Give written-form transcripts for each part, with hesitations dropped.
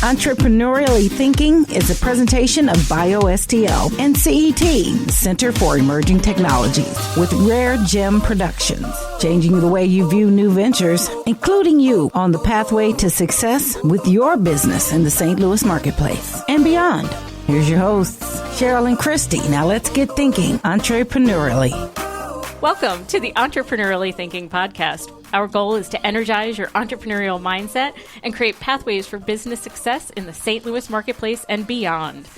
Entrepreneurially Thinking is a presentation of BioSTL and CET, Center for Emerging Technologies, with RareGem Productions, changing the way you view new ventures, including you on the pathway to success with your business in the St. Louis marketplace and beyond. Here's your hosts, Cheryl and Christy. Now let's get thinking entrepreneurially. Welcome to the Entrepreneurially Thinking podcast. Our goal is to energize your entrepreneurial mindset and create pathways for business success in the St. Louis marketplace and beyond.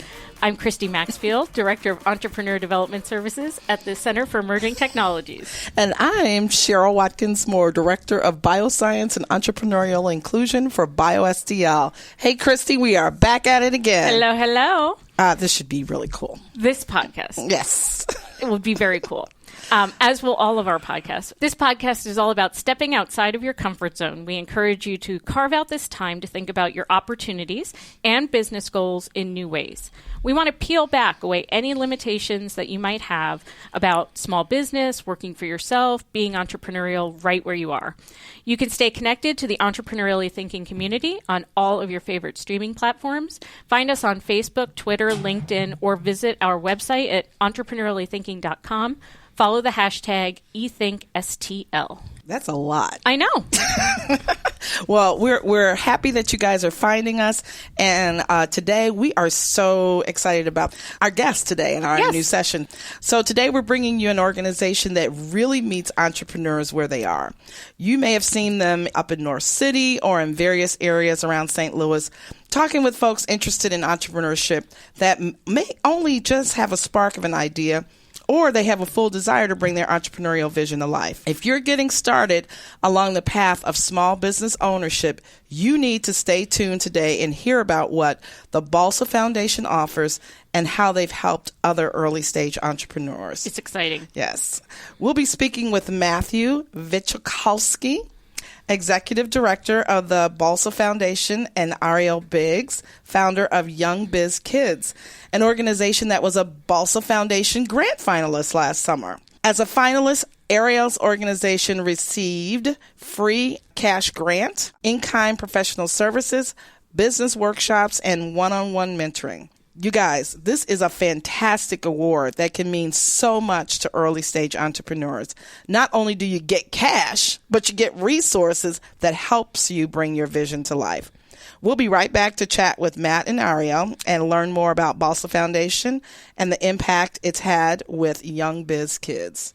I'm Christy Maxfield, Director of Entrepreneur Development Services at the Center for Emerging Technologies. And I'm Cheryl Watkins-Moore, Director of Bioscience and Entrepreneurial Inclusion for BioSTL. Hey, Christy, we are back at it again. Hello, hello. This should be really cool. This podcast. Yes. It will be very cool. As will all of our podcasts. This podcast is all about stepping outside of your comfort zone. We encourage you to carve out this time to think about your opportunities and business goals in new ways. We want to peel back away any limitations that you might have about small business, working for yourself, being entrepreneurial right where you are. You can stay connected to the Entrepreneurially Thinking community on all of your favorite streaming platforms. Find us on Facebook, Twitter, LinkedIn, or visit our website at entrepreneuriallythinking.com. Follow the hashtag ETHINKSTL. That's a lot. I know. Well, we're happy that you guys are finding us. And today we are so excited about our guest today in our new session. So today we're bringing you an organization that really meets entrepreneurs where they are. You may have seen them up in North City or in various areas around St. Louis, talking with folks interested in entrepreneurship that may only just have a spark of an idea, or they have a full desire to bring their entrepreneurial vision to life. If you're getting started along the path of small business ownership, you need to stay tuned today and hear about what the BALSA Foundation offers and how they've helped other early stage entrepreneurs. It's exciting. Yes. We'll be speaking with Matthew Wyczalkowski, Executive Director of the BALSA Foundation, and Arriel Biggs, founder of Young Biz Kids, an organization that was a BALSA Foundation grant finalist last summer. As a finalist, Arriel's organization received free cash grant, in-kind professional services, business workshops, and one-on-one mentoring. You guys, this is a fantastic award that can mean so much to early stage entrepreneurs. Not only do you get cash, but you get resources that helps you bring your vision to life. We'll be right back to chat with Matt and Arriel and learn more about BALSA Foundation and the impact it's had with Young Biz Kids.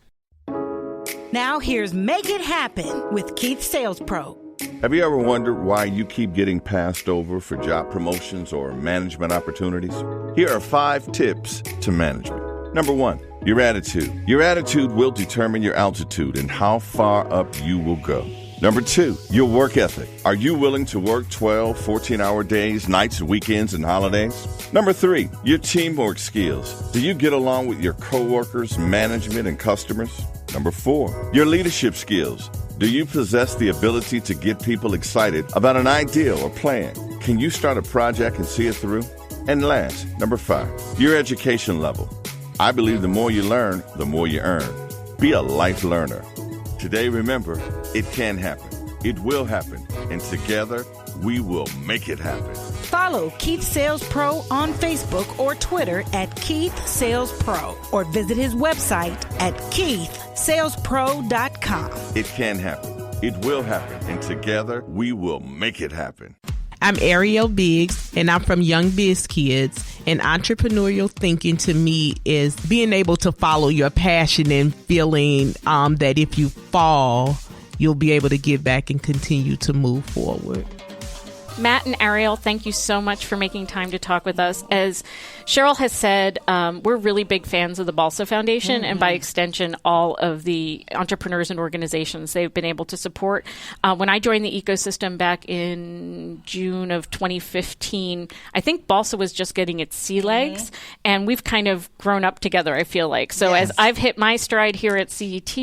Now here's Make It Happen with Keith Sales Pro. Have you ever wondered why you keep getting passed over for job promotions or management opportunities? Here are 5 tips to management. Number 1, your attitude. Your attitude will determine your altitude and how far up you will go. Number 2, your work ethic. Are you willing to work 12, 14-hour days, nights, weekends, and holidays? Number 3, your teamwork skills. Do you get along with your coworkers, management, and customers? Number 4, your leadership skills. Do you possess the ability to get people excited about an idea or plan? Can you start a project and see it through? And last, number 5, your education level. I believe the more you learn, the more you earn. Be a life learner. Today, remember, it can happen. It will happen. And together, we will make it happen. Follow Keith Sales Pro on Facebook or Twitter at Keith Sales Pro, or visit his website at keithsalespro.com. It can happen. It will happen. And together, we will make it happen. I'm Arriel Biggs, and I'm from Young Biz Kids. And entrepreneurial thinking to me is being able to follow your passion and feeling that if you fall, you'll be able to get back and continue to move forward. Matt and Arriel, thank you so much for making time to talk with us. As Cheryl has said, we're really big fans of the BALSA Foundation and by extension, all of the entrepreneurs and organizations they've been able to support. When I joined the ecosystem back in June of 2015, I think BALSA was just getting its sea legs, and we've kind of grown up together, I feel like. So as I've hit my stride here at CET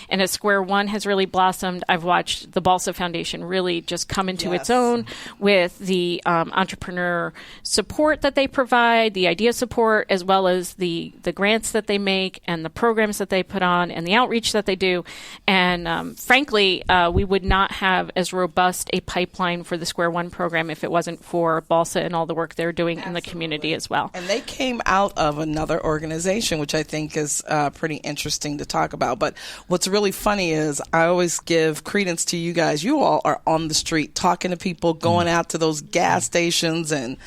and as Square One has really blossomed, I've watched the BALSA Foundation really just come into its own with the entrepreneur support that they provide, the idea support, as well as the grants that they make and the programs that they put on and the outreach that they do. And frankly, we would not have as robust a pipeline for the Square One program if it wasn't for BALSA and all the work they're doing in the community as well. And they came out of another organization, which I think is pretty interesting to talk about. But what's really funny is I always give credence to you guys. You all are on the street talking to people, going out to those gas stations and,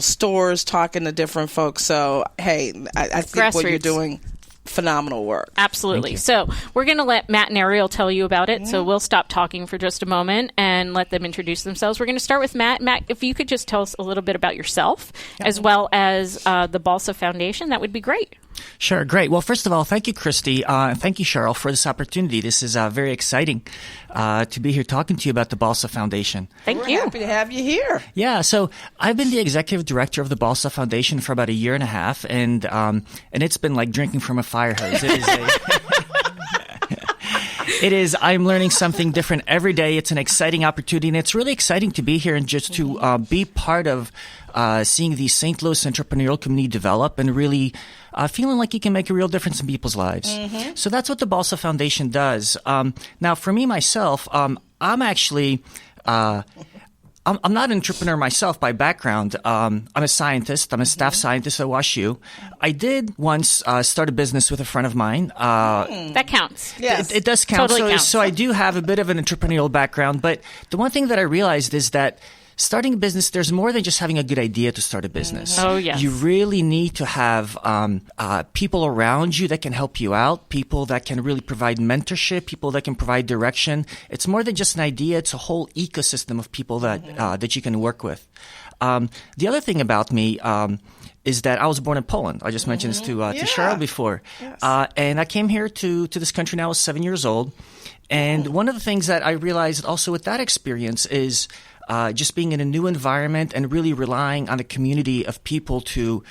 stores, talking to different folks. So, hey, I think what you're doing, phenomenal work. Absolutely. So we're going to let Matt and Arriel tell you about it. So we'll stop talking for just a moment and let them introduce themselves. We're going to start with Matt. Matt, if you could just tell us a little bit about yourself as well as the BALSA Foundation, that would be great. Sure. Great. Well, first of all, thank you, Christy. Thank you, Cheryl, for this opportunity. This is very exciting to be here talking to you about the BALSA Foundation. We're happy to have you here. Yeah. So I've been the executive director of the BALSA Foundation for about a year and a half, and it's been like drinking from a fire hose. It is. I'm learning something different every day. It's an exciting opportunity, and it's really exciting to be here and just to be part of seeing the St. Louis entrepreneurial community develop and really feeling like you can make a real difference in people's lives. So that's what the BALSA Foundation does. Now, for me, myself, I'm actually I'm not an entrepreneur myself by background. I'm a scientist. I'm a staff scientist at WashU. I did once start a business with a friend of mine. That counts. Yes. It does count. Totally counts. So I do have a bit of an entrepreneurial background. But the one thing that I realized is that starting a business, there's more than just having a good idea to start a business. Oh, yes. You really need to have people around you that can help you out, people that can really provide mentorship, people that can provide direction. It's more than just an idea. It's a whole ecosystem of people that you can work with. The other thing about me is that I was born in Poland. I just mentioned this to Cheryl before. Yes. And I came here to this country now. I was 7 years old. And one of the things that I realized also with that experience is just being in a new environment and really relying on a community of people to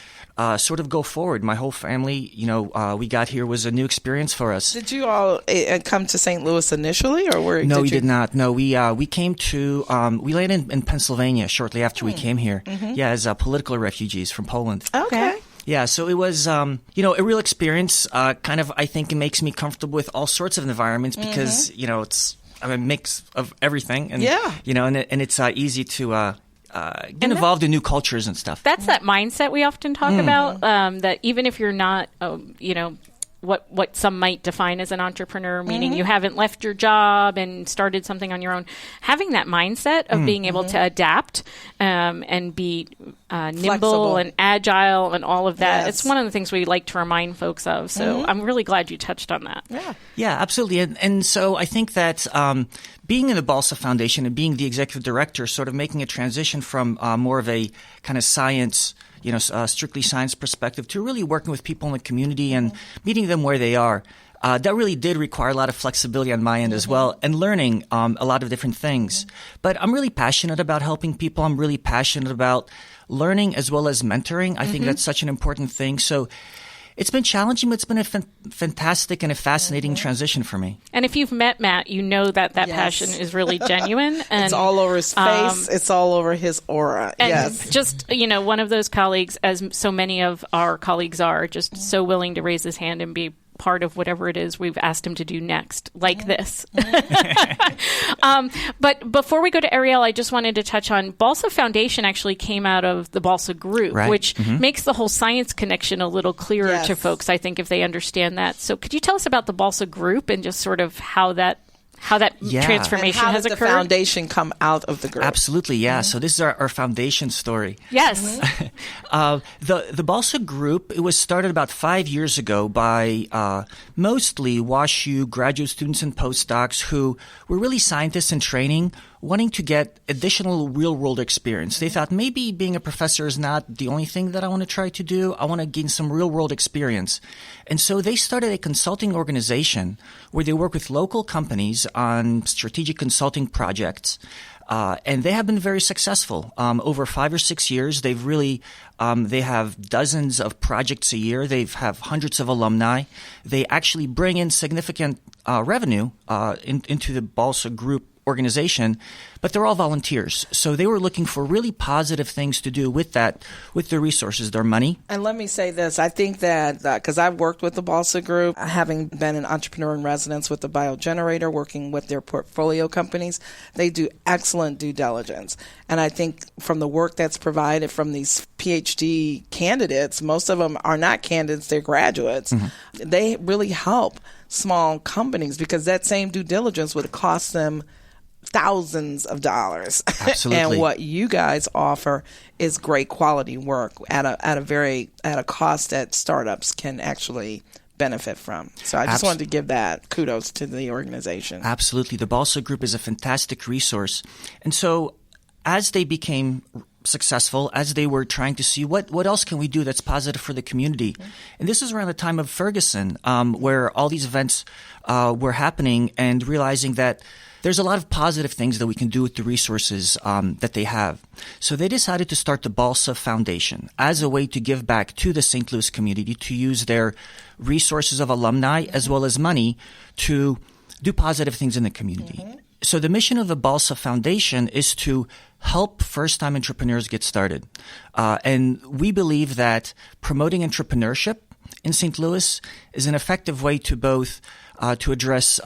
sort of go forward. My whole family, we got here was a new experience for us. Did you all come to St. Louis initially, or where? No, we did not. No, we ccame to we landed in Pennsylvania shortly after we came here. As political refugees from Poland. Okay. Yeah, so it was, a real experience. Kind of, I think it makes me comfortable with all sorts of environments because, it's a mix of everything. And, and it's easy to get involved in new cultures and stuff. That's that mindset we often talk about, that even if you're not, what some might define as an entrepreneur, meaning you haven't left your job and started something on your own, having that mindset of being able to adapt and be nimble Flexible. and agile and all of that. Yes. It's one of the things we like to remind folks of. So I'm really glad you touched on that. Yeah, absolutely. And so I think that being in the BALSA Foundation and being the executive director, sort of making a transition from more of a kind of science, strictly science perspective to really working with people in the community and meeting them where they are. That really did require a lot of flexibility on my end as well and learning a lot of different things. But I'm really passionate about helping people. I'm really passionate about learning as well as mentoring. I think that's such an important thing. So it's been challenging, but it's been a fantastic and a fascinating transition for me. And if you've met Matt, you know that passion is really genuine. And it's all over his face. It's all over his aura. And yes. just, one of those colleagues, as so many of our colleagues are, just so willing to raise his hand and be part of whatever it is we've asked him to do next, like this. But before we go to Arriel, I just wanted to touch on BALSA Foundation actually came out of the BALSA Group, which makes the whole science connection a little clearer to folks, I think, if they understand that. So could you tell us about the BALSA Group and just sort of how that transformation how has did occurred? the foundation come out of the group? Absolutely, yeah. So this is our foundation story. Yes. The BALSA Group, it was started about 5 years ago by mostly WashU graduate students and postdocs who were really scientists in training, wanting to get additional real-world experience. They thought maybe being a professor is not the only thing that I want to try to do. I want to gain some real-world experience. And so they started a consulting organization where they work with local companies on strategic consulting projects. And they have been very successful. Over 5 or 6 years, they've really they have dozens of projects a year. They have hundreds of alumni. They actually bring in significant revenue into the BALSA Group organization, but they're all volunteers. So they were looking for really positive things to do with that, with their resources, their money. And let me say this. I think that because I've worked with the BALSA Group, having been an entrepreneur in residence with the Biogenerator, working with their portfolio companies, they do excellent due diligence. And I think from the work that's provided from these PhD candidates, most of them are not candidates, they're graduates. Mm-hmm. They really help small companies because that same due diligence would cost them thousands of dollars. Absolutely. And what you guys offer is great quality work at a cost that startups can actually benefit from. So I just wanted to give that kudos to the organization. Absolutely. The BALSA Group is a fantastic resource. And so as they became successful, as they were trying to see what else can we do that's positive for the community. Mm-hmm. And this is around the time of Ferguson, where all these events were happening, and realizing that there's a lot of positive things that we can do with the resources that they have. So they decided to start the BALSA Foundation as a way to give back to the St. Louis community, to use their resources of alumni as well as money to do positive things in the community. Mm-hmm. So the mission of the BALSA Foundation is to help first-time entrepreneurs get started. And we believe that promoting entrepreneurship in St. Louis is an effective way to both to address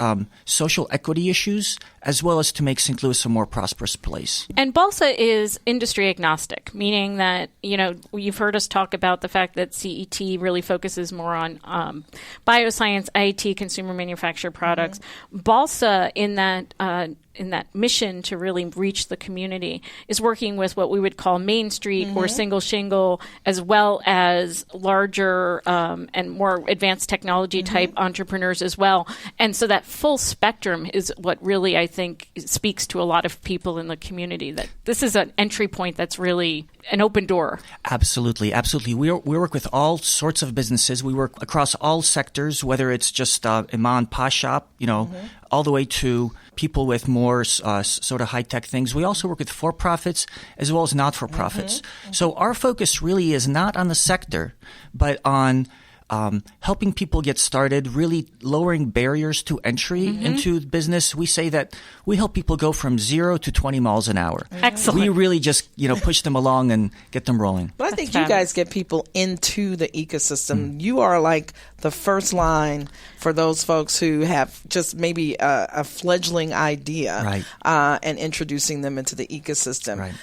social equity issues as well as to make St. Louis a more prosperous place. And BALSA is industry agnostic, meaning that, you've heard us talk about the fact that CET really focuses more on bioscience, IT, consumer manufactured products. Mm-hmm. BALSA in that mission to really reach the community is working with what we would call Main Street mm-hmm. or single shingle, as well as larger and more advanced technology mm-hmm. type entrepreneurs as well. And so that full spectrum is what really, I think, speaks to a lot of people in the community, that this is an entry point that's really an open door. Absolutely. Absolutely. We work with all sorts of businesses. We work across all sectors, whether it's just a mom and pop shop, mm-hmm. all the way to people with more sort of high-tech things. We also work with for-profits as well as not-for-profits. Mm-hmm. Mm-hmm. So our focus really is not on the sector, but on helping people get started, really lowering barriers to entry mm-hmm. into business. We say that we help people go from 0 to 20 miles an hour. Excellent. We really just, push them along and get them rolling. But I think you guys get people into the ecosystem. Mm-hmm. You are like the first line for those folks who have just maybe a fledgling idea, right. And introducing them into the ecosystem. Right.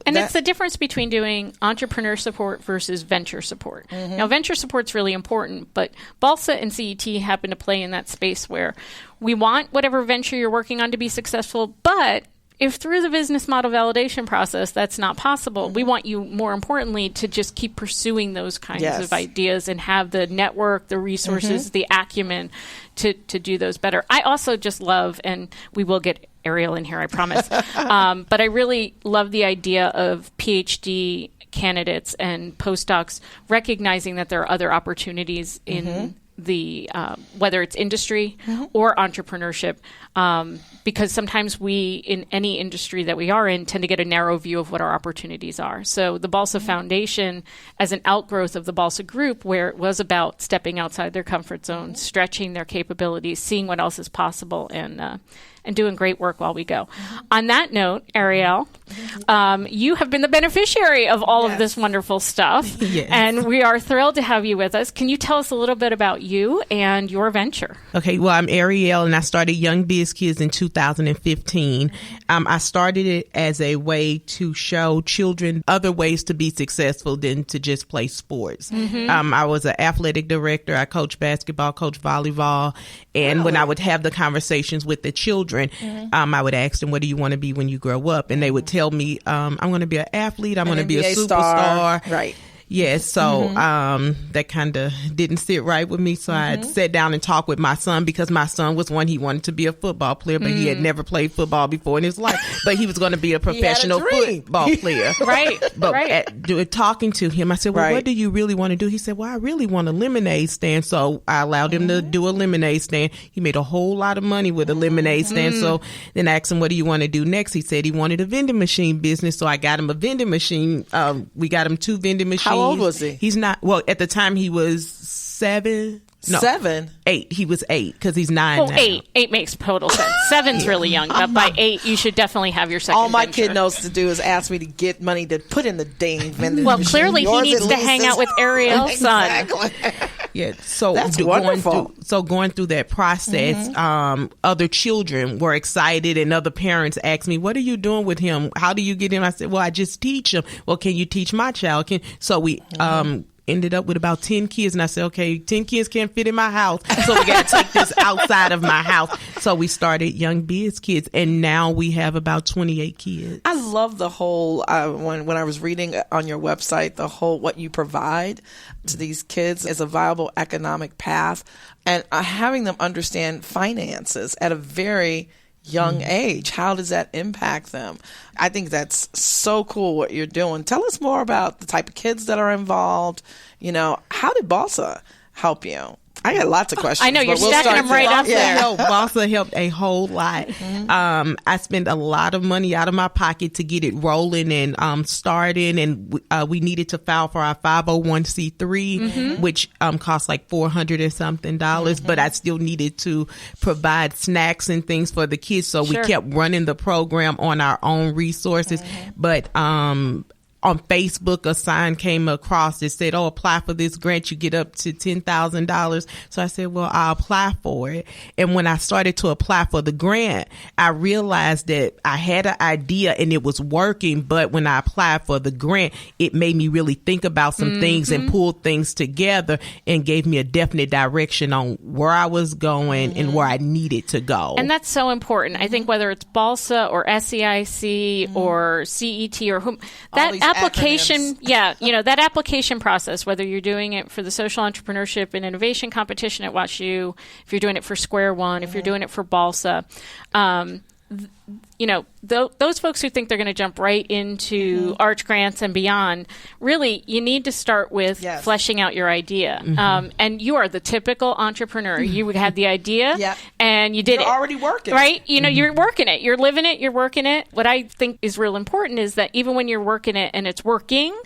And it's the difference between doing entrepreneur support versus venture support. Mm-hmm. Now, venture support's really important, but BALSA and CET happen to play in that space where we want whatever venture you're working on to be successful, but if through the business model validation process that's not possible, mm-hmm. we want you, more importantly, to just keep pursuing those kinds yes. of ideas and have the network, the resources, mm-hmm. the acumen to do those better. I also just love, and we will get Arriel in here, I promise, but I really love the idea of PhD candidates and postdocs recognizing that there are other opportunities in mm-hmm. the whether it's industry mm-hmm. or entrepreneurship, because sometimes we, in any industry that we are in, tend to get a narrow view of what our opportunities are. So the BALSA mm-hmm. Foundation, as an outgrowth of the BALSA Group, where it was about stepping outside their comfort zone, mm-hmm. stretching their capabilities, seeing what else is possible, and doing great work while we go. Mm-hmm. On that note, Arriel, you have been the beneficiary of all yes. of this wonderful stuff, yes. and we are thrilled to have you with us. Can you tell us a little bit about you and your venture? Okay, well, I'm Arriel, and I started Young Biz Kids in 2015. I started it as a way to show children other ways to be successful than to just play sports. Mm-hmm. I was an athletic director. I coached basketball, coached volleyball, and when I would have the conversations with the children, mm-hmm. I would ask them, what do you want to be when you grow up? And they would tell me, I'm going to be an athlete. I'm going to be a superstar. Right. Yes, so mm-hmm. that kind of didn't sit right with me. So mm-hmm. I sat down and talked with my son, because my son was one, he wanted to be a football player, but he had never played football before in his life. But he was going to be a professional football player. Right. But right. Talking to him, I said, well, what do you really want to do? He said, well, I really want a lemonade stand. So I allowed him to do a lemonade stand. He made a whole lot of money with a lemonade stand. So then I asked him, what do you want to do next? He said he wanted a vending machine business. So I got him a vending machine. We got him 2 vending machines. How old was he? He's not, well, at the time he was 7. No, 7? 8. He was 8 because he's 9 Well, now. 8 makes total sense. 7's really young, but by 8 you should definitely have your second All my venture. kid knows to do is ask me to get money to put in the dang vending Well, machine. clearly he Yours needs at to least hang is- out with Arriel's son. Exactly. Yeah, so That's going wonderful. through that process, other children were excited, and other parents asked me, "What are you doing with him? How do you get him?" I said, "Well, I just teach him." "Well, can you teach my child?" So we ended up with about 10 kids, and I said, okay, 10 kids can't fit in my house, so we got to take this outside of my house. So we started Young Biz Kids, and now we have about 28 kids. I love the whole, when I was reading on your website, the whole what you provide to these kids is a viable economic path, and having them understand finances at a very young age. How does that impact them? I think that's so cool what you're doing. Tell us more about the type of kids that are involved. How did BALSA help you? I got lots of questions. I know, you're but we'll stacking start them right up there. No, BALSA helped a whole lot. I spent a lot of money out of my pocket to get it rolling and starting, and we needed to file for our 501c3, which cost like $400 and something, but I still needed to provide snacks and things for the kids, so we kept running the program on our own resources. But on Facebook, a sign came across that said, apply for this grant, you get up to $10,000. So I said, well, I'll apply for it. And when I started to apply for the grant, I realized that I had an idea and it was working. But when I applied for the grant, it made me really think about some things and pull things together and gave me a definite direction on where I was going and where I needed to go. And that's so important. I think whether it's BALSA or SEIC or CET or whom, that application, that application process, whether you're doing it for the social entrepreneurship and innovation competition at WashU, if you're doing it for Square One, if you're doing it for BALSA, those folks who think they're going to jump right into Arch grants and beyond, really, you need to start with fleshing out your idea. And you are the typical entrepreneur. You had the idea and you did it. You're already working. Right? You're working it. You're living it. You're working it. What I think is real important is that even when you're working it and it's working,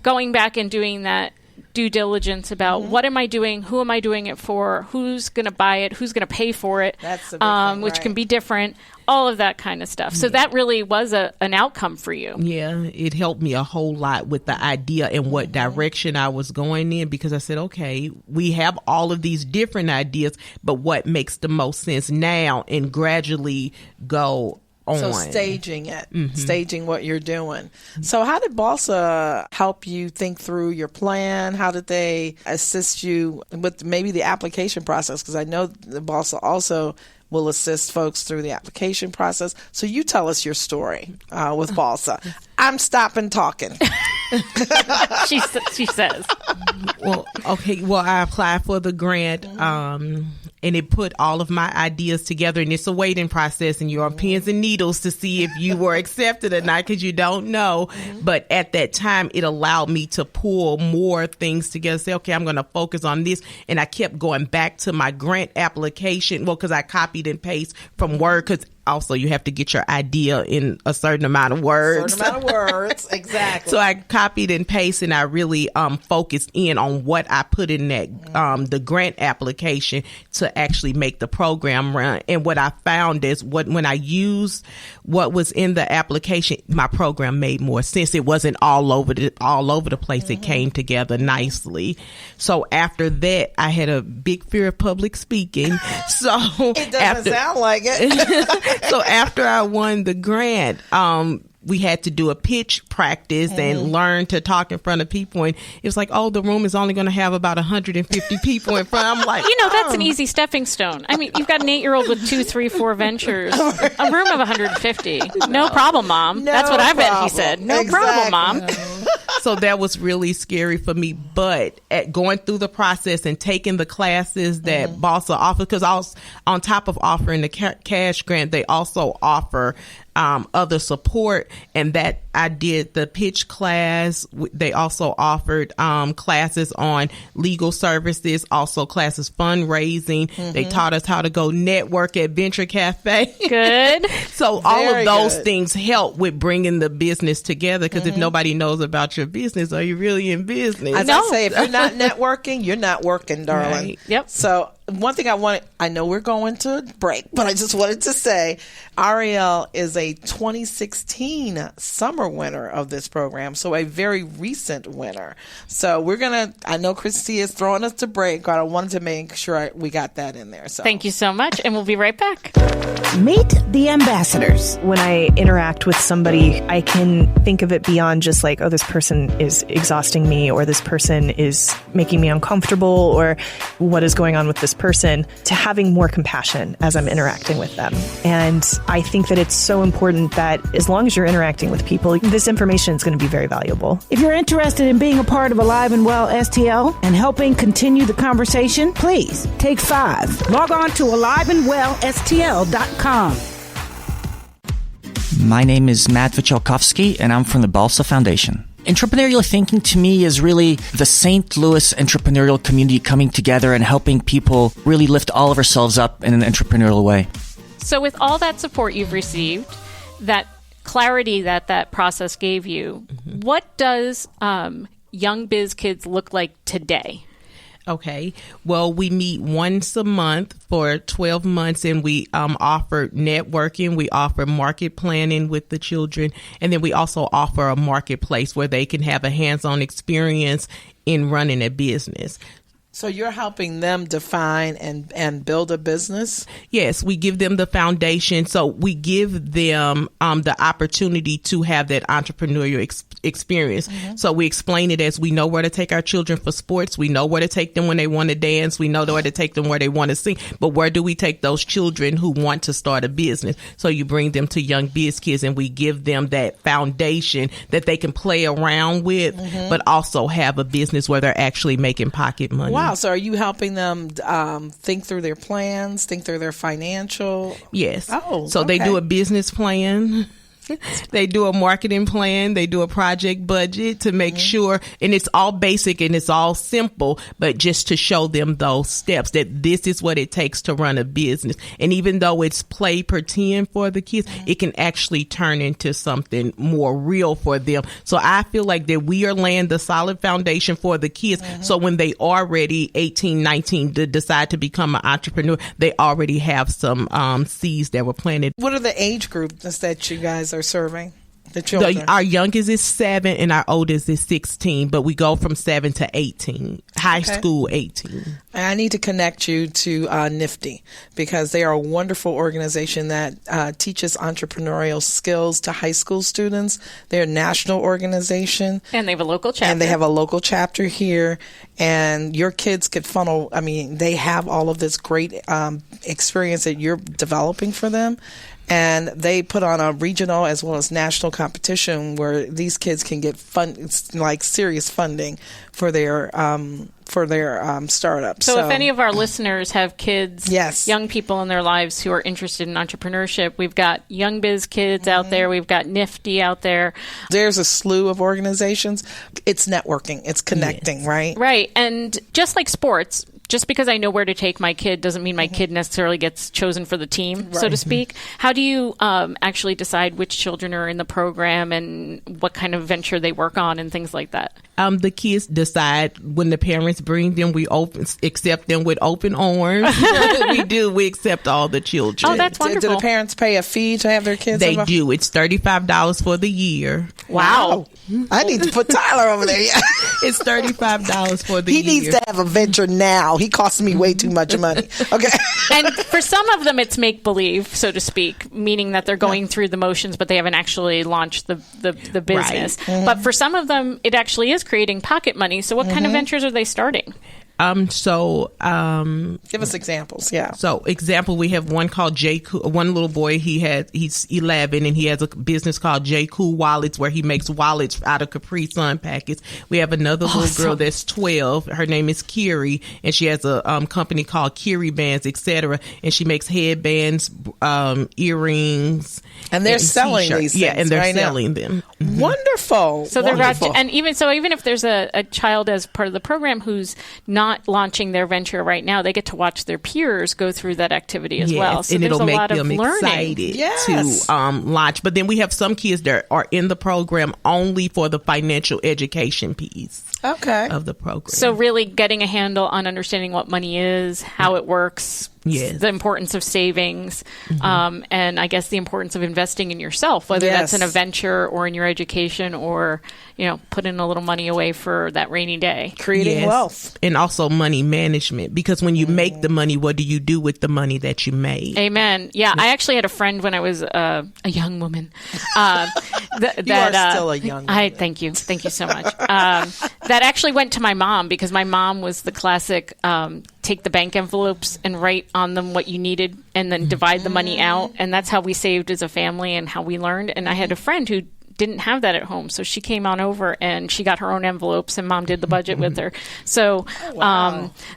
going back and doing that due diligence about what am I doing, who am I doing it for, who's going to buy it, who's going to pay for it, that's the big thing, which can be different, all of that kind of stuff. So that really was an outcome for you. Yeah, it helped me a whole lot with the idea and what direction I was going in, because I said, okay, we have all of these different ideas, but what makes the most sense now, and gradually go on. So staging it, staging what you're doing. So how did BALSA help you think through your plan? How did they assist you with maybe the application process? Because I know the BALSA also will assist folks through the application process. So you tell us your story with BALSA. I'm stopping talking. She says. Well, okay. Well, I applied for the grant, and it put all of my ideas together, and it's a waiting process, and you're on pins and needles to see if you were accepted or not, because you don't know. But at that time, it allowed me to pull more things together, say, okay, I'm going to focus on this. And I kept going back to my grant application, because I copied and pasted from Word, because also you have to get your idea in a certain amount of words. Exactly. So I copied and pasted, and I really focused in on what I put in that the grant application to actually make the program run. And what I found is when I used what was in the application, my program made more sense. It wasn't all over the place. It came together nicely. So after that, I had a big fear of public speaking. So it doesn't sound like it. So after I won the grant, we had to do a pitch practice and learn to talk in front of people. And it was like, the room is only going to have about 150 people in front. I'm like, that's an easy stepping stone. I mean, you've got an 8-year-old with 2, 3, 4 ventures, a room of 150. No problem, Mom. That's what I bet he said. No problem, Mom. So that was really scary for me. But at going through the process and taking the classes that BALSA offered, because on top of offering the cash grant, they also offer other support, and that I did the pitch class. They also offered classes on legal services, also classes fundraising. They taught us how to go network at Venture Cafe. Good. So all Very of those good. things help with bringing the business together, because if nobody knows about your business, are you really in business? As I say, if you're not networking, you're not working, darling. Right. Yep. So one thing I know we're going to break, but I just wanted to say, Arriel is a 2016 summer winner of this program, so a very recent winner. So I know Christy is throwing us to break, but I wanted to make sure we got that in there. So Thank you so much, and we'll be right back. Meet the ambassadors. When I interact with somebody, I can think of it beyond just like, oh, this person is exhausting me, or this person is making me uncomfortable, or what is going on with this person, to having more compassion as I'm interacting with them. And I think that it's so important that as long as you're interacting with people, this information is going to be very valuable. If you're interested in being a part of Alive and Well STL and helping continue the conversation, please take 5. Log on to aliveandwellstl.com. My name is Matt Wyczalkowski, and I'm from the BALSA Foundation. Entrepreneurial thinking to me is really the St. Louis entrepreneurial community coming together and helping people really lift all of ourselves up in an entrepreneurial way. So with all that support you've received, that clarity that process gave you, what does Young Biz Kids look like today? Okay. Well, we meet once a month for 12 months, and we offer networking. We offer market planning with the children. And then we also offer a marketplace where they can have a hands-on experience in running a business. So you're helping them define and build a business? Yes, we give them the foundation. So we give them the opportunity to have that entrepreneurial experience. So we explain it as we know where to take our children for sports. We know where to take them when they want to dance. We know where to take them where they want to sing. But where do we take those children who want to start a business? So you bring them to Young Biz Kids, and we give them that foundation that they can play around with, but also have a business where they're actually making pocket money. Wow. So are you helping them think through their plans, think through their financial? Yes. Oh, so they okay. do a business plan. They do a marketing plan. They do a project budget to make sure, and it's all basic and it's all simple, but just to show them those steps that this is what it takes to run a business. And even though it's play pretend for the kids, it can actually turn into something more real for them. So I feel like that we are laying the solid foundation for the kids. So when they are ready, 18, 19, to decide to become an entrepreneur, they already have some seeds that were planted. What are the age groups that you guys are serving? The children? Our youngest is 7 and our oldest is 16, but we go from 7 to 18, high school 18. And I need to connect you to Nifty, because they are a wonderful organization that teaches entrepreneurial skills to high school students. They're a national organization. And they have a local chapter. And they have a local chapter here. And your kids could funnel, they have all of this great experience that you're developing for them. And they put on a regional as well as national competition where these kids can get serious funding for their startup. So if any of our listeners have kids, yes, young people in their lives who are interested in entrepreneurship, we've got Young Biz Kids out there. We've got Nifty out there. There's a slew of organizations. It's networking. It's connecting, right? Right. And just like sports, just because I know where to take my kid doesn't mean my kid necessarily gets chosen for the team, so to speak. How do you actually decide which children are in the program and what kind of venture they work on and things like that? The kids decide when the parents bring them. We accept them with open arms. We accept all the children. Oh, that's wonderful. Do the parents pay a fee to have their kids? They do. It's $35 for the year. Wow. I need to put Tyler over there. Yeah. It's $35 for the year. He needs to have a venture now. He costs me way too much money. Okay. And for some of them, it's make-believe, so to speak, meaning that they're going through the motions, but they haven't actually launched the business. Right. But for some of them, it actually is creating pocket money. So what kind of ventures are they starting? Give us examples. Yeah. So, example, we have one called J Cool. One little boy, he's 11, and he has a business called J Cool Wallets, where he makes wallets out of Capri Sun packets. We have another little girl that's 12. Her name is Kiri, and she has a company called Kiri Bands, etc. And she makes headbands, earrings, and they're selling t-shirts. these things. Yeah, and they're right selling now. them. Wonderful. So they're and even if there's a child as part of the program who's not launching their venture right now, they get to watch their peers go through that activity as well. So and there's it'll a make lot them of learning. excited Yes. to launch. But then we have some kids that are in the program only for the financial education piece of the program. So really getting a handle on understanding what money is, how it works, the importance of savings, and I guess the importance of investing in yourself, whether that's in a venture or in your education, or putting a little money away for that rainy day. Creating wealth. And also money management, because when you make the money, what do you do with the money that you made? Amen. Yeah, I actually had a friend when I was a young woman. You are still a young woman. Thank you so much. That actually went to my mom, because my mom was the classic take the bank envelopes and write on them what you needed and then divide the money out. And that's how we saved as a family and how we learned. And I had a friend who didn't have that at home, so she came on over and she got her own envelopes, and Mom did the budget with her. So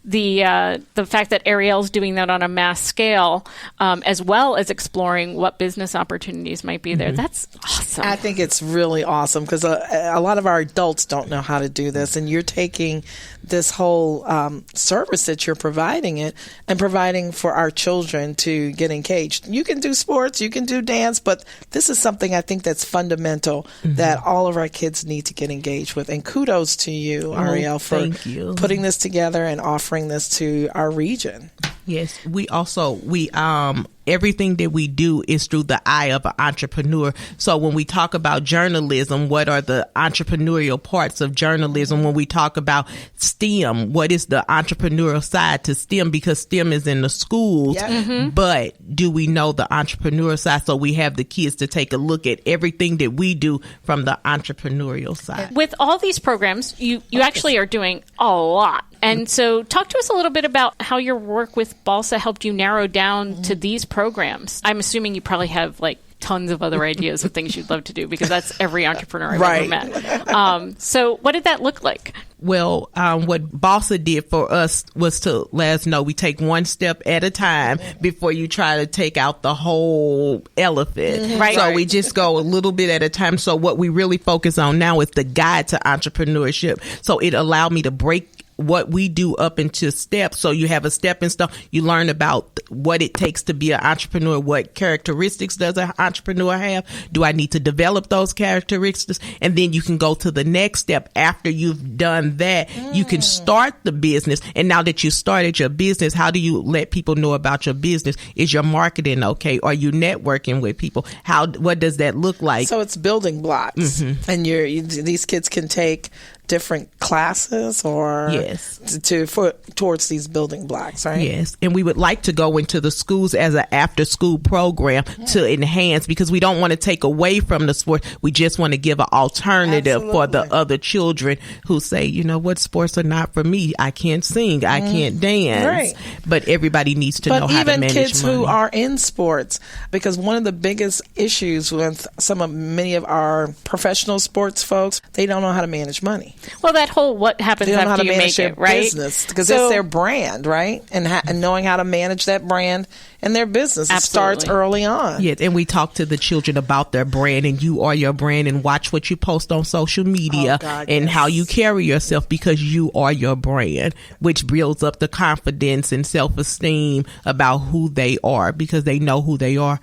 the fact that Arriel's doing that on a mass scale, as well as exploring what business opportunities might be there, that's awesome. I think it's really awesome, because a lot of our adults don't know how to do this, and you're taking this whole service that you're providing and providing for our children to get engaged. You can do sports, you can do dance, but this is something I think that's fundamental that all of our kids need to get engaged with. And kudos to you, Arriel, for putting this together and offering this to our region. Yes, we everything that we do is through the eye of an entrepreneur. So when we talk about journalism, what are the entrepreneurial parts of journalism? When we talk about STEM, what is the entrepreneurial side to STEM? Because STEM is in the schools, but do we know the entrepreneurial side? So we have the kids to take a look at everything that we do from the entrepreneurial side. With all these programs, you actually are doing a lot. And so talk to us a little bit about how your work with BALSA helped you narrow down to these programs. I'm assuming you probably have tons of other ideas of things you'd love to do, because that's every entrepreneur I've ever met. So what did that look like? Well, what BALSA did for us was to let us know we take one step at a time before you try to take out the whole elephant. Right. So we just go a little bit at a time. So what we really focus on now is the guide to entrepreneurship. So it allowed me to break what we do up into steps. So you have a stepping stone. You learn about what it takes to be an entrepreneur. What characteristics does an entrepreneur have? Do I need to develop those characteristics? And then you can go to the next step. After you've done that, you can start the business. And now that you started your business, how do you let people know about your business? Is your marketing okay? Are you networking with people? What does that look like? So it's building blocks. And these kids can take different classes or towards these building blocks, right? Yes. And we would like to go into the schools as an after school program to enhance, because we don't want to take away from the sport. We just want to give an alternative for the other children who say, what, sports are not for me. I can't sing. I can't dance. Right. But everybody needs to know how to manage money. But even kids who are in sports, because one of the biggest issues with many of our professional sports folks, they don't know how to manage money. Well, that whole what happens after you make it, right? Business, because it's their brand, right? And knowing how to manage that brand and their business. It starts early on. Yes, and we talk to the children about their brand, and you are your brand, and watch what you post on social media and how you carry yourself, because you are your brand, which builds up the confidence and self-esteem about who they are, because they know who they are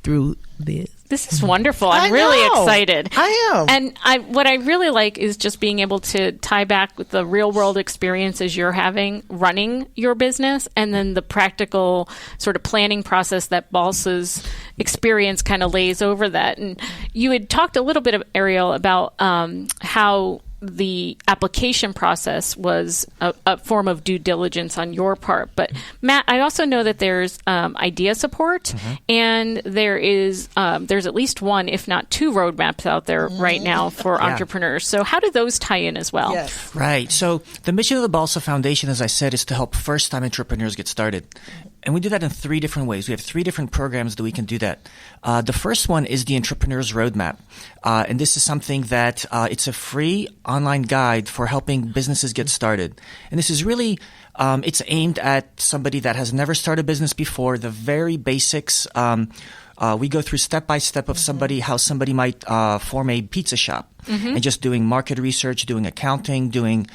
through this. This is wonderful. I'm really excited. I am. And what I really like is just being able to tie back with the real world experiences you're having running your business, and then the practical sort of planning process that BALSA's experience kind of lays over that. And you had talked a little bit of, Arriel, about how the application process was a form of due diligence on your part. But Matt, I also know that there's idea support, and there's at least one, if not two, roadmaps out there right now for entrepreneurs. So how do those tie in as well? Yes. Right. So the mission of the BALSA Foundation, as I said, is to help first-time entrepreneurs get started. And we do that in three different ways. We have three different programs that we can do that. The first one is the Entrepreneur's Roadmap. And this is something that it's a free online guide for helping businesses get started. And this is really, it's aimed at somebody that has never started a business before, the very basics. We go through step by step of how somebody might form a pizza shop, and just doing market research, doing accounting, doing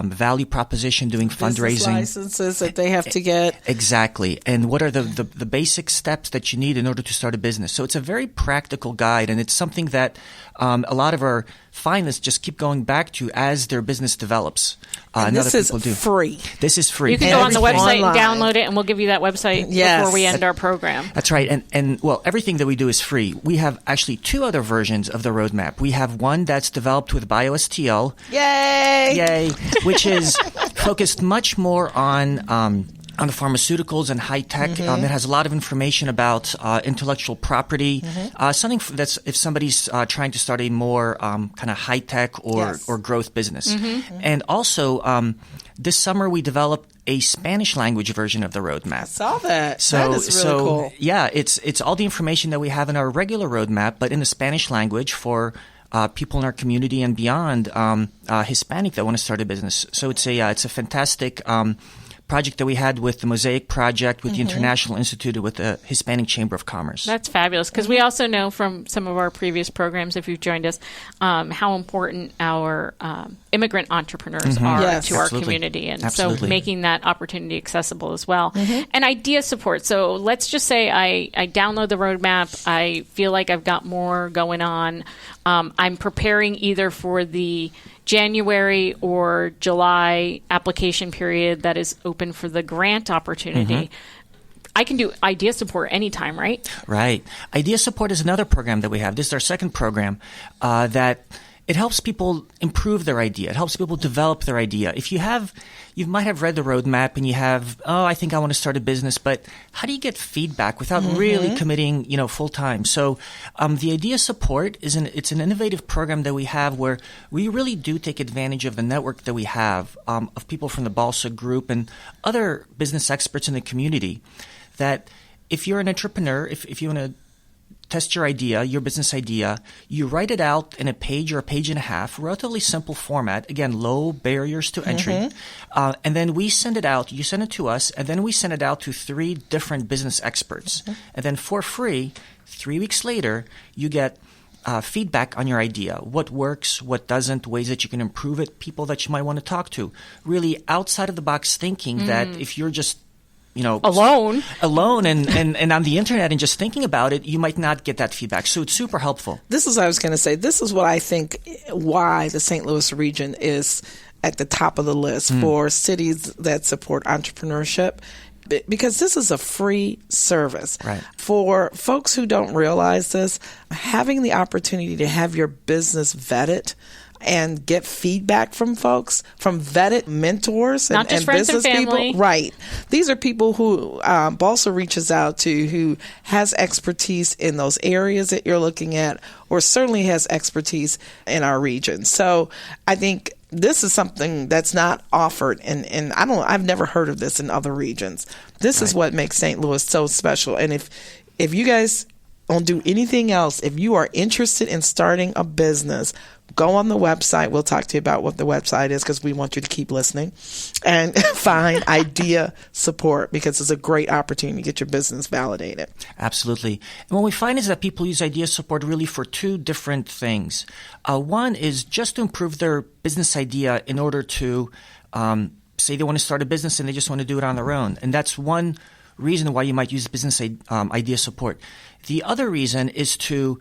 value proposition, doing Business fundraising. licenses that they have to get. Exactly. And what are the basic steps that you need in order to start a business? So it's a very practical guide, and it's something that a lot of our finalists just keep going back to as their business develops. And this is free. This is free. You can go on the website online. and download it, and we'll give you that website before we end our program. That's right. And well, everything that we do is free. We have actually two other versions of the roadmap. We have one that's developed with BioSTL. Yay! Which is focused much more on the pharmaceuticals and high tech. It has a lot of information about intellectual property. Something that's if somebody's trying to start a more kind of high tech or growth business. And also this summer we developed a Spanish language version of the roadmap. I saw that. So, that is really cool. Yeah, it's all the information that we have in our regular roadmap, but in the Spanish language for people in our community and beyond, Hispanic that want to start a business. So it's a fantastic project that we had with the Mosaic Project, with the International Institute, with the Hispanic Chamber of Commerce. That's fabulous, because we also know from some of our previous programs, if you've joined us, how important our immigrant entrepreneurs are to our community. And so making that opportunity accessible as well. And idea support. So let's just say I download the roadmap. I feel like I've got more going on. I'm preparing either for the January or July application period that is open for the grant opportunity. I can do idea support anytime, right? Right. Idea support is another program that we have. This is our second program that it helps people improve their idea. It helps people develop their idea. You might have read the roadmap and you have, I think I want to start a business, but how do you get feedback without really committing, full time? So, the idea support it's an innovative program that we have where we really do take advantage of the network that we have, of people from the BALSA group and other business experts in the community, that if you're an entrepreneur, if you want to test your idea, your business idea, you write it out in a page or a page and a half, relatively simple format, again, low barriers to entry. And then we send it out, you send it to us, and then we send it out to 3 different business experts. And then for free, 3 weeks later, you get feedback on your idea. What works, what doesn't, ways that you can improve it, people that you might want to talk to. Really outside of the box thinking that if you're just alone and on the internet and just thinking about it, you might not get that feedback. So it's super helpful. This is what I was going to say. This is what I think why the St. Louis region is at the top of the list for cities that support entrepreneurship, because this is a free service. Right. For folks who don't realize this, having the opportunity to have your business vetted and get feedback from folks, from vetted mentors Not just and friends business and family. people. Right. These are people who BALSA reaches out to, who has expertise in those areas that you're looking at, or certainly has expertise in our region. So I think this is something that's not offered, and I've never heard of this in other regions. This is what makes St. Louis so special. And if you guys don't do anything else, if you are interested in starting a business, go on the website. We'll talk to you about what the website is, because we want you to keep listening, and find idea support, because it's a great opportunity to get your business validated. Absolutely. And what we find is that people use idea support really for 2 different things. One is just to improve their business idea in order to say they want to start a business and they just want to do it on their own. And that's one reason why you might use business idea support. The other reason is to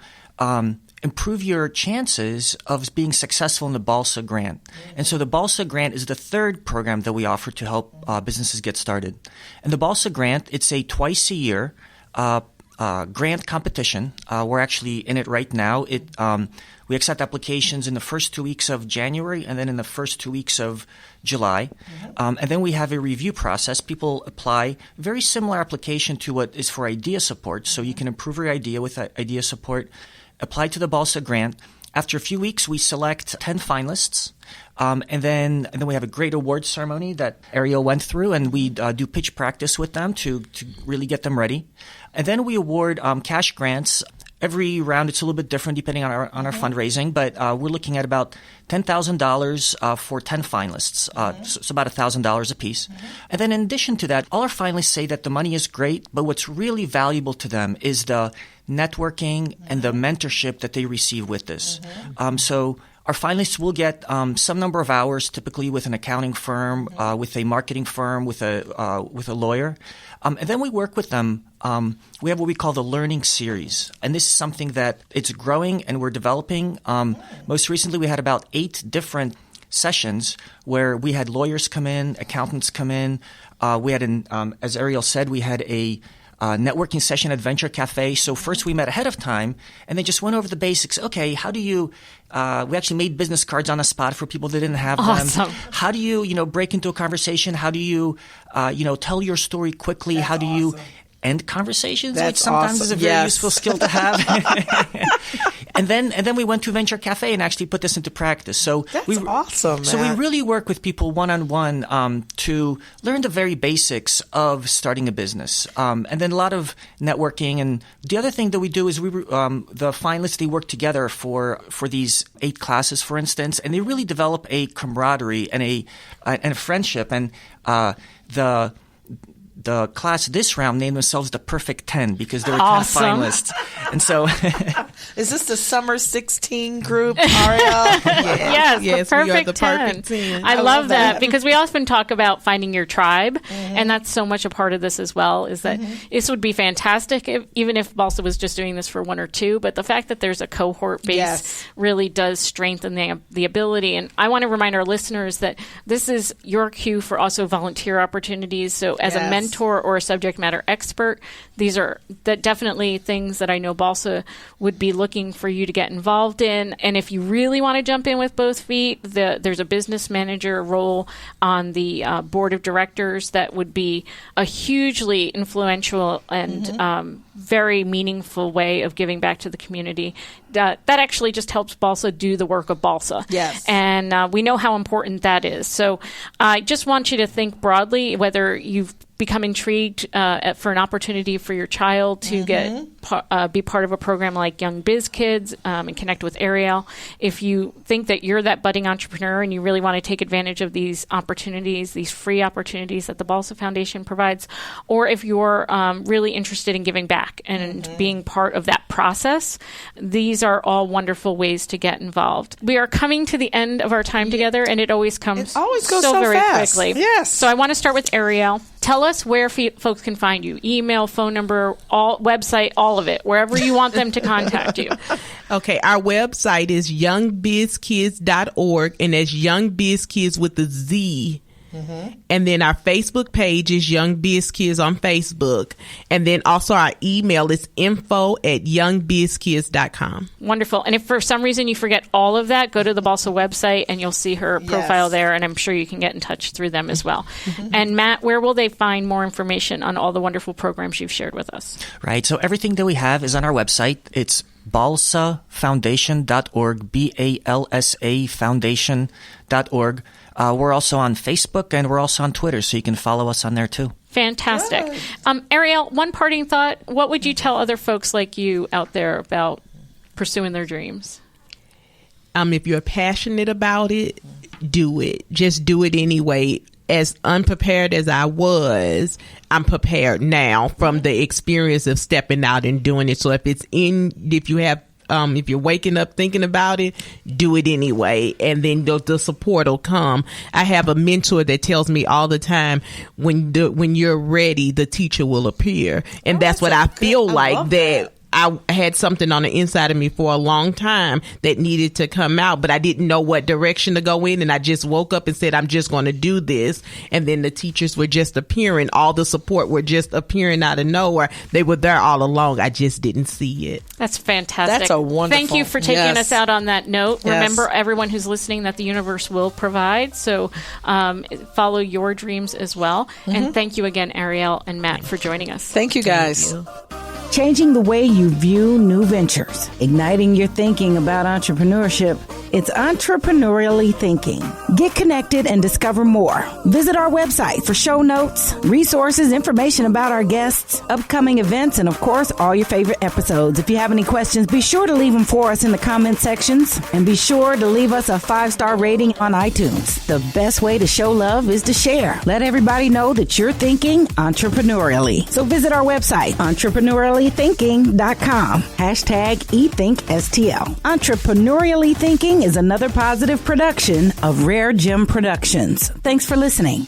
improve your chances of being successful in the BALSA grant. And so the BALSA grant is the third program that we offer to help businesses get started. And the BALSA grant, it's a twice a year grant competition. We're actually in it right now. We accept applications in the first 2 weeks of January and then in the first 2 weeks of July. And then we have a review process. People apply. Very similar application to what is for idea support. So you can improve your idea with idea support. Apply to the BALSA grant. After a few weeks, we select 10 finalists. And then we have a great award ceremony that Arriel went through, and we do pitch practice with them to really get them ready. And then we award cash grants. Every round it's a little bit different depending on our fundraising, but we're looking at about $10,000 for 10 finalists, so it's about $1,000 apiece. And then in addition to that, all our finalists say that the money is great, but what's really valuable to them is the networking and the mentorship that they receive with this. So our finalists will get some number of hours, typically with an accounting firm, with a marketing firm, with a lawyer, and then we work with them. We have what we call the learning series, and this is something that it's growing and we're developing. Most recently, we had about 8 different sessions where we had lawyers come in, accountants come in. We had, as Arriel said, we had a networking session at Venture Cafe. So first we met ahead of time and they just went over the basics. Okay, how do you we actually made business cards on the spot for people that didn't have them. How do you, break into a conversation? How do you, tell your story quickly? How do you end conversations, which sometimes is a very useful skill to have. And then we went to Venture Cafe and actually put this into practice. So that's awesome, So we really work with people one-on-one to learn the very basics of starting a business. And then a lot of networking. And the other thing that we do is the finalists, they work together for these 8 classes, for instance, and they really develop a camaraderie and a friendship. And the class this round named themselves the Perfect 10 because there were 10 finalists. And so is this the Summer 16 group, Arriel? Yes, the Perfect 10. I love that because we often talk about finding your tribe, and that's so much a part of this as well, is that this would be fantastic even if BALSA was just doing this for 1 or 2, but the fact that there's a cohort base really does strengthen the ability. And I want to remind our listeners that this is your cue for also volunteer opportunities. So as a mentor or a subject matter expert, these are definitely things that I know BALSA would be looking for you to get involved in. And if you really want to jump in with both feet, there's a business manager role on the board of directors that would be a hugely influential and very meaningful way of giving back to the community. That actually just helps BALSA do the work of BALSA. Yes. And we know how important that is. So I just want you to think broadly, whether you've become intrigued for an opportunity for your child to be part of a program like Young Biz Kids and connect with Arriel. If you think that you're that budding entrepreneur and you really want to take advantage of these opportunities, these free opportunities that the BALSA Foundation provides, or if you're really interested in giving back and being part of that process, these are all wonderful ways to get involved. We are coming to the end of our time together, and it always goes so very fast. Quickly. Yes. So I want to start with Arriel. Tell us where folks can find you. Email, phone number, website, all of it, wherever you want them to contact you. Okay, our website is youngbizkids.org, and that's Young Biz Kids with the Z. And then our Facebook page is Young Biz Kids on Facebook. And then also our email is info@youngbizkids.com. Wonderful. And if for some reason you forget all of that, go to the BALSA website and you'll see her profile there. And I'm sure you can get in touch through them as well. And Matt, where will they find more information on all the wonderful programs you've shared with us? Right. So everything that we have is on our website. It's balsafoundation.org, BALSA Foundation.org. We're also on Facebook and we're also on Twitter, so you can follow us on there too. Fantastic. Arriel, one parting thought. What would you tell other folks like you out there about pursuing their dreams? If you're passionate about it, do it. Just do it anyway. As unprepared as I was, I'm prepared now from the experience of stepping out and doing it. So if you're waking up thinking about it, do it anyway, and then the support will come. I have a mentor that tells me all the time, when you're ready, the teacher will appear, and that's what I feel like that I had something on the inside of me for a long time that needed to come out, but I didn't know what direction to go in. And I just woke up and said, I'm just going to do this. And then the teachers were just appearing. All the support were just appearing out of nowhere. They were there all along. I just didn't see it. That's fantastic. That's a wonderful. Thank you for taking us out on that note. Yes. Remember, everyone who's listening, that the universe will provide. So follow your dreams as well. And thank you again, Arriel and Matt, for joining us. Thank you, guys. Changing the way you view new ventures, igniting your thinking about entrepreneurship. It's entrepreneurially thinking. Get connected and discover more. Visit our website for show notes, resources, information about our guests, upcoming events, and of course, all your favorite episodes. If you have any questions, be sure to leave them for us in the comment sections, and be sure to leave us a 5-star rating on iTunes. The best way to show love is to share. Let everybody know that you're thinking entrepreneurially. So visit our website, entrepreneuriallythinking.com. #ETHINKSTL. Entrepreneurially Thinking is another positive production of RareGem Productions. Thanks for listening.